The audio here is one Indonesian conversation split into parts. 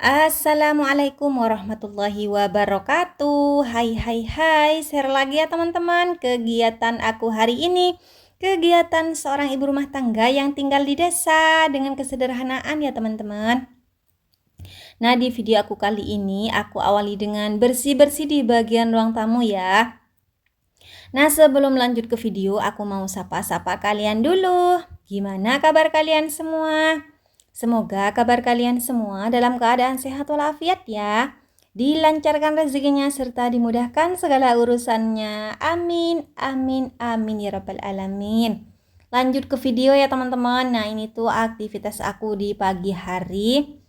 Assalamualaikum warahmatullahi wabarakatuh. Hai, share lagi ya teman-teman kegiatan aku hari ini. Kegiatan seorang ibu rumah tangga yang tinggal di desa dengan kesederhanaan ya teman-teman. Nah, di video aku kali ini aku awali dengan bersih-bersih di bagian ruang tamu ya. Nah, sebelum lanjut ke video, aku mau sapa-sapa kalian dulu. Gimana kabar kalian semua? Semoga kabar kalian semua dalam keadaan sehat walafiat ya. Dilancarkan rezekinya serta dimudahkan segala urusannya. Amin, amin, amin ya rabbal alamin. Lanjut ke video ya teman-teman. Nah, ini tuh aktivitas aku di pagi hari.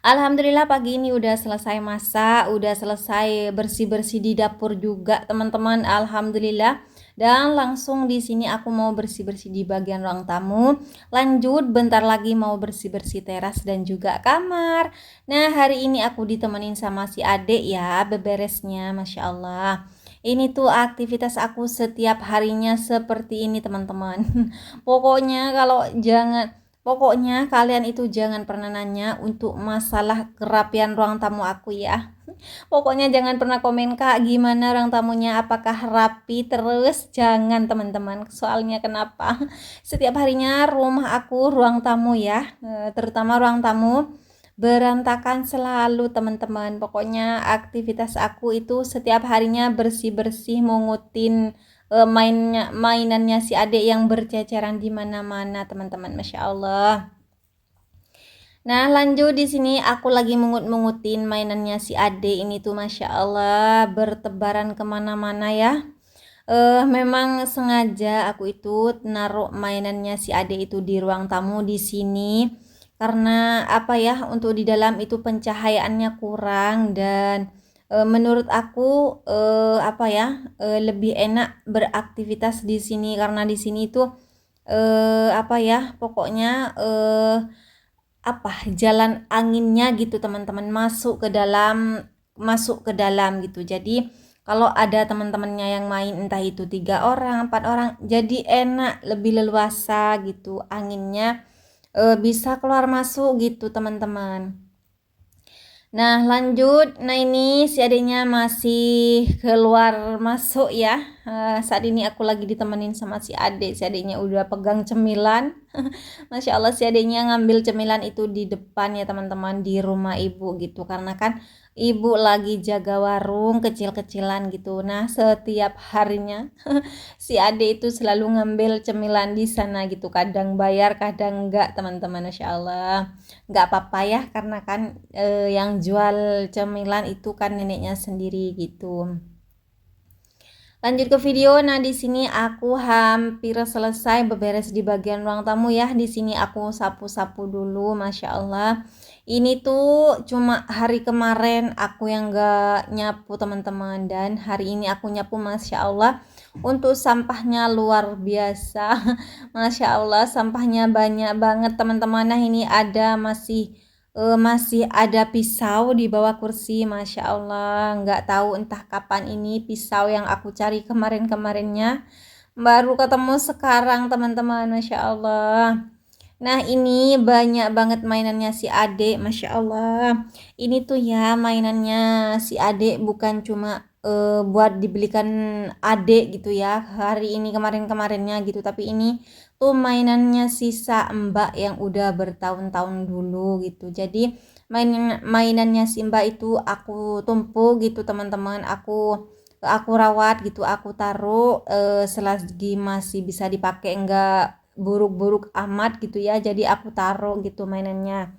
Alhamdulillah pagi ini udah selesai masak, udah selesai bersih-bersih di dapur juga teman-teman. Alhamdulillah. Dan langsung di sini aku mau bersih-bersih di bagian ruang tamu. Lanjut bentar lagi mau bersih-bersih teras dan juga kamar. Nah, hari ini aku ditemenin sama si adek ya, beberesnya, Masya Allah. Ini tuh aktivitas aku setiap harinya seperti ini teman-teman. Pokoknya kalian itu jangan pernah nanya untuk masalah kerapian ruang tamu aku ya. Pokoknya jangan pernah komen, Kak, gimana ruang tamunya, apakah rapi terus? Jangan teman-teman. Soalnya kenapa? Setiap harinya rumah aku ruang tamu ya, terutama ruang tamu berantakan selalu teman-teman. Pokoknya aktivitas aku itu setiap harinya bersih-bersih, mungutin mainannya si adik yang berceceran di mana-mana teman-teman, Masya Allah. Nah, lanjut di sini aku lagi mungut-mungutin mainannya si adik ini tuh, Masya Allah, bertebaran kemana-mana ya. Memang sengaja aku itu naruh mainannya si adik itu di ruang tamu di sini karena apa ya, untuk di dalam itu pencahayaannya kurang dan menurut aku apa ya, lebih enak beraktivitas di sini karena di sini itu apa ya, pokoknya apa jalan anginnya gitu teman-teman, masuk ke dalam gitu. Jadi kalau ada teman-temannya yang main entah itu 3 orang 4 orang, jadi enak, lebih leluasa gitu anginnya, bisa keluar masuk gitu teman-teman. Nah, lanjut. Nah, ini si adiknya masih keluar masuk ya. Saat ini aku lagi ditemenin sama si adik. Si adiknya udah pegang cemilan. Masya Allah, si adiknya ngambil cemilan itu di depan ya teman-teman, di rumah ibu gitu. Karena kan ibu lagi jaga warung kecil-kecilan gitu. Nah, setiap harinya si ade itu selalu ngambil cemilan di sana gitu, kadang bayar kadang enggak teman-teman. Masya Allah, enggak apa-apa ya karena kan yang jual cemilan itu kan neneknya sendiri gitu. Lanjut ke video. Nah, di sini aku hampir selesai beberes di bagian ruang tamu ya. Di sini aku sapu-sapu dulu, Masya Allah. Ini tuh cuma hari kemarin aku yang gak nyapu teman-teman, dan hari ini aku nyapu. Masya Allah, untuk sampahnya luar biasa. Masya Allah, sampahnya banyak banget teman-teman. Nah, ini ada masih ada pisau di bawah kursi, Masya Allah. Nggak tahu entah kapan ini pisau yang aku cari kemarin-kemarinnya baru ketemu sekarang teman-teman, Masya Allah. Nah, ini banyak banget mainannya si adek, Masya Allah. Ini tuh ya mainannya si adek bukan cuma buat dibelikan adek gitu ya hari ini kemarin-kemarinnya gitu, tapi ini tuh mainannya sisa mbak yang udah bertahun-tahun dulu gitu. Jadi mainannya si mbak itu aku tumpuk gitu teman-teman, aku rawat gitu, aku taruh selagi masih bisa dipakai, enggak buruk-buruk amat gitu ya, jadi aku taruh gitu mainannya.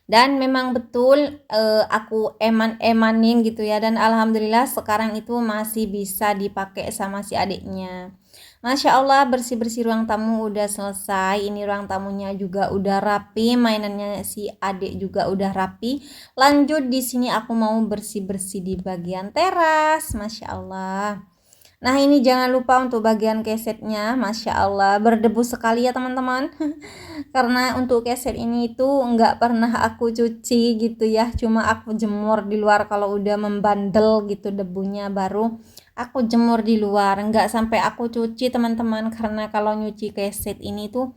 Dan memang betul aku eman-emanin gitu ya, dan alhamdulillah sekarang itu masih bisa dipakai sama si adiknya. Masya Allah, bersih-bersih ruang tamu udah selesai. Ini ruang tamunya juga udah rapi, mainannya si adik juga udah rapi. Lanjut di sini aku mau bersih-bersih di bagian teras, Masya Allah. Nah, ini jangan lupa untuk bagian kesetnya, Masya Allah, berdebu sekali ya teman-teman. Karena untuk keset ini itu nggak pernah aku cuci gitu ya, cuma aku jemur di luar. Kalau udah membandel gitu debunya baru aku jemur di luar, nggak sampai aku cuci teman-teman. Karena kalau nyuci keset ini tuh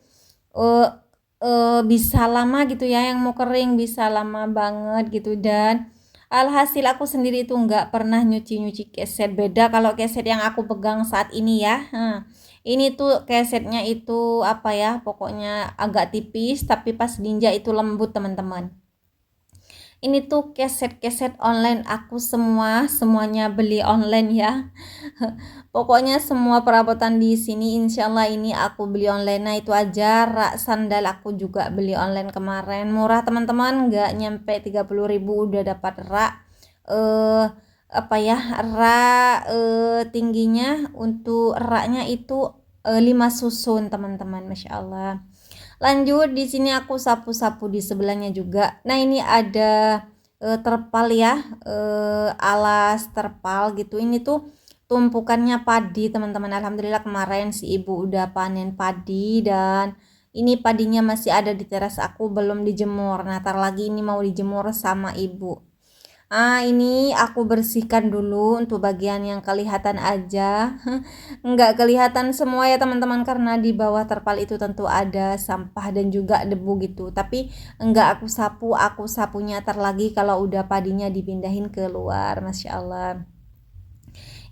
bisa lama gitu ya, yang mau kering bisa lama banget gitu. Dan alhasil aku sendiri itu nggak pernah nyuci-nyuci keset. Beda kalau keset yang aku pegang saat ini ya, ini tuh kesetnya itu apa ya, pokoknya agak tipis tapi pas diinjak itu lembut teman-teman. Ini tuh keset-keset online aku semuanya beli online ya. Pokoknya semua perabotan di sini insya Allah ini aku beli online. Nah itu aja rak sandal aku juga beli online kemarin. Murah teman-teman, nggak nyampe 30.000 udah dapat rak. Eh apa ya, rak tingginya untuk raknya itu 5 susun teman-teman, Masya Allah. Lanjut di sini aku sapu-sapu di sebelahnya juga. Nah, ini ada terpal ya, alas terpal gitu. Ini tuh tumpukannya padi, teman-teman. Alhamdulillah kemarin si ibu udah panen padi dan ini padinya masih ada di teras aku belum dijemur. Nah, tar lagi ini mau dijemur sama ibu. Ini aku bersihkan dulu untuk bagian yang kelihatan aja. Enggak kelihatan semua ya teman-teman karena di bawah terpal itu tentu ada sampah dan juga debu gitu. Tapi enggak aku sapunya tar lagi kalau udah padinya dipindahin keluar. Masya Allah.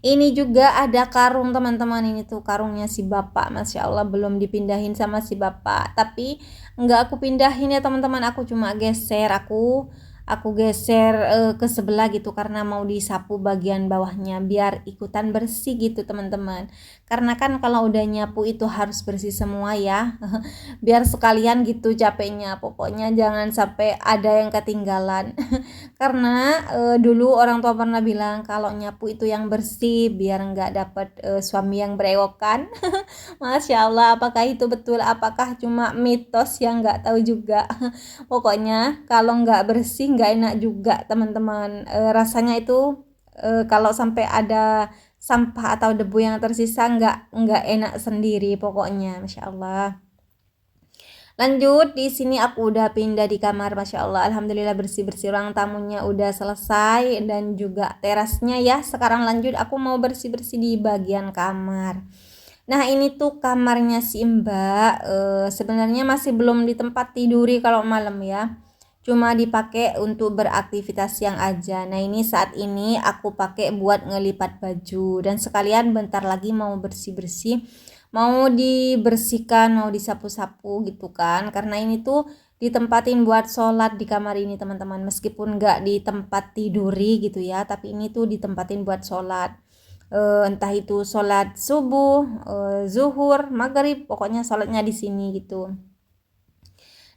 Ini juga ada karung teman-teman, ini tuh karungnya si bapak, Masya Allah belum dipindahin sama si bapak. Tapi enggak aku pindahin ya teman-teman, aku cuma geser, aku geser ke sebelah gitu karena mau disapu bagian bawahnya biar ikutan bersih gitu teman-teman. Karena kan kalau udah nyapu itu harus bersih semua ya. Biar sekalian gitu capeknya. Pokoknya jangan sampai ada yang ketinggalan. Karena dulu orang tua pernah bilang kalau nyapu itu yang bersih biar nggak dapet suami yang berewokan. Masya Allah, apakah itu betul? Apakah cuma mitos yang nggak tahu juga? Pokoknya kalau nggak bersih nggak enak juga teman-teman. Rasanya itu kalau sampai ada sampah atau debu yang tersisa nggak enak sendiri pokoknya, Masya Allah. Lanjut di sini aku udah pindah di kamar, Masya Allah. Alhamdulillah bersih-bersih, ruang tamunya udah selesai dan juga terasnya ya. Sekarang lanjut aku mau bersih-bersih di bagian kamar. Nah ini tuh kamarnya si Mbak, sebenarnya masih belum di tempat tiduri kalau malam ya. Cuma dipakai untuk beraktivitas siang aja. Nah ini saat ini aku pakai buat ngelipat baju dan sekalian bentar lagi mau bersih-bersih, mau dibersihkan, mau disapu-sapu gitu kan. Karena ini tuh ditempatin buat sholat di kamar ini teman-teman, meskipun nggak di tempat tiduri gitu ya, tapi ini tuh ditempatin buat sholat. Entah itu sholat subuh, zuhur, maghrib, pokoknya sholatnya di sini gitu.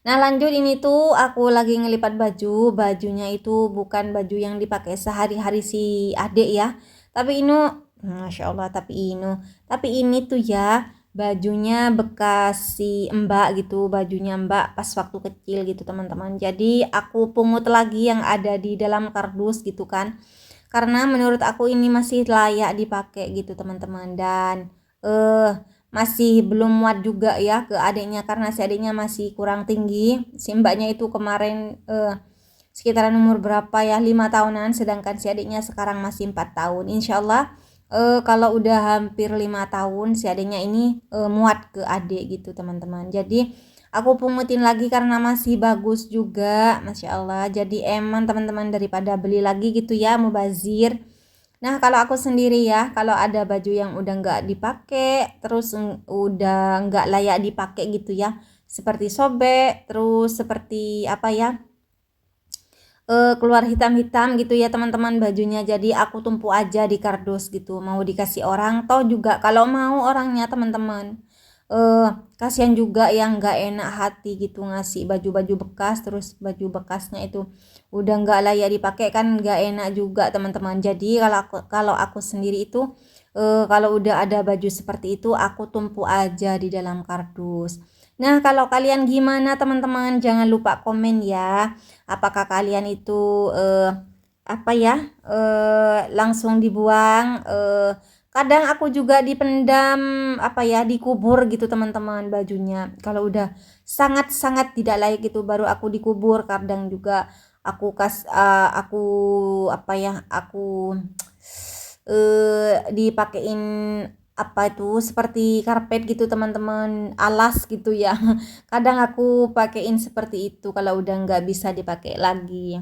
Nah lanjut ini tuh aku lagi ngelipat baju. Bajunya itu bukan baju yang dipakai sehari-hari si adik ya, tapi ini Masya Allah, tapi ini tuh ya bajunya bekas si mbak gitu, bajunya mbak pas waktu kecil gitu teman-teman. Jadi aku pungut lagi yang ada di dalam kardus gitu kan, karena menurut aku ini masih layak dipakai gitu teman-teman. Dan masih belum muat juga ya ke adiknya karena si adiknya masih kurang tinggi. Si mbaknya itu kemarin sekitaran umur berapa ya, 5 tahunan, sedangkan si adiknya sekarang masih 4 tahun. Insya Allah kalau udah hampir 5 tahun si adiknya ini muat ke adik gitu teman-teman. Jadi aku pungutin lagi karena masih bagus juga, Masya Allah. Jadi emang teman-teman daripada beli lagi gitu ya mubazir. Nah, kalau aku sendiri ya, kalau ada baju yang udah nggak dipakai, terus udah nggak layak dipakai gitu ya, seperti sobek, terus seperti apa ya, keluar hitam-hitam gitu ya teman-teman bajunya. Jadi aku tumpuk aja di kardus gitu, mau dikasih orang, toh juga kalau mau orangnya teman-teman. Kasihan juga yang nggak enak hati gitu ngasih baju-baju bekas, terus baju bekasnya itu udah nggak layak dipakai kan nggak enak juga teman-teman. Jadi kalau aku sendiri itu kalau udah ada baju seperti itu aku tumpuk aja di dalam kardus. Nah kalau kalian gimana teman-teman, jangan lupa komen ya, apakah kalian itu apa ya, langsung dibuang, kadang aku juga dipendam, apa ya, dikubur gitu teman-teman bajunya. Kalau udah sangat-sangat tidak layak gitu baru aku dikubur. Kadang juga aku apa ya, aku dipakein apa itu seperti karpet gitu teman-teman, alas gitu ya. Kadang aku pakein seperti itu kalau udah nggak bisa dipakai lagi.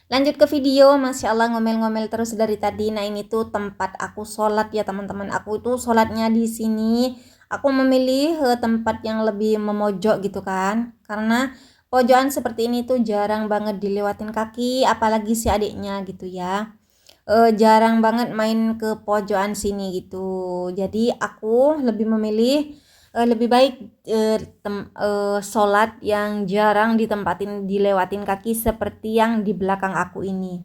Lanjut ke video, Masya Allah ngomel-ngomel terus dari tadi. Nah ini tuh tempat aku sholat ya teman-teman. Aku tuh sholatnya di sini. Aku memilih tempat yang lebih memojok gitu kan. Karena pojokan seperti ini tuh jarang banget dilewatin kaki, apalagi si adiknya gitu ya. Jarang banget main ke pojokan sini gitu. Jadi aku lebih memilih lebih baik sholat yang jarang dilewatin kaki seperti yang di belakang aku ini.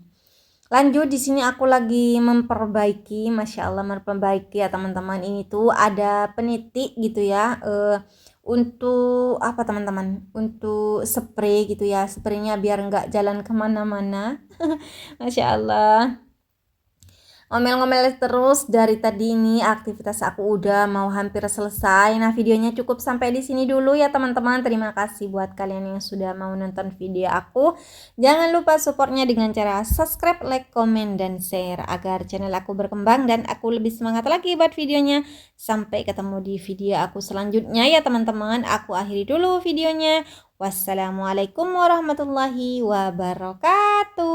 Lanjut di sini aku lagi memperbaiki, Masya Allah memperbaiki ya teman-teman. Ini tuh ada penitik gitu ya. Untuk apa teman-teman? Untuk spray gitu ya. Spraynya biar nggak jalan kemana-mana. Masya Allah. Ngomel-ngomel terus dari tadi ini aktivitas aku udah mau hampir selesai. Nah, videonya cukup sampai di sini dulu ya teman-teman. Terima kasih buat kalian yang sudah mau nonton video aku. Jangan lupa supportnya dengan cara subscribe, like, komen, dan share agar channel aku berkembang dan aku lebih semangat lagi buat videonya. Sampai ketemu di video aku selanjutnya ya teman-teman. Aku akhiri dulu videonya. Wassalamualaikum warahmatullahi wabarakatuh.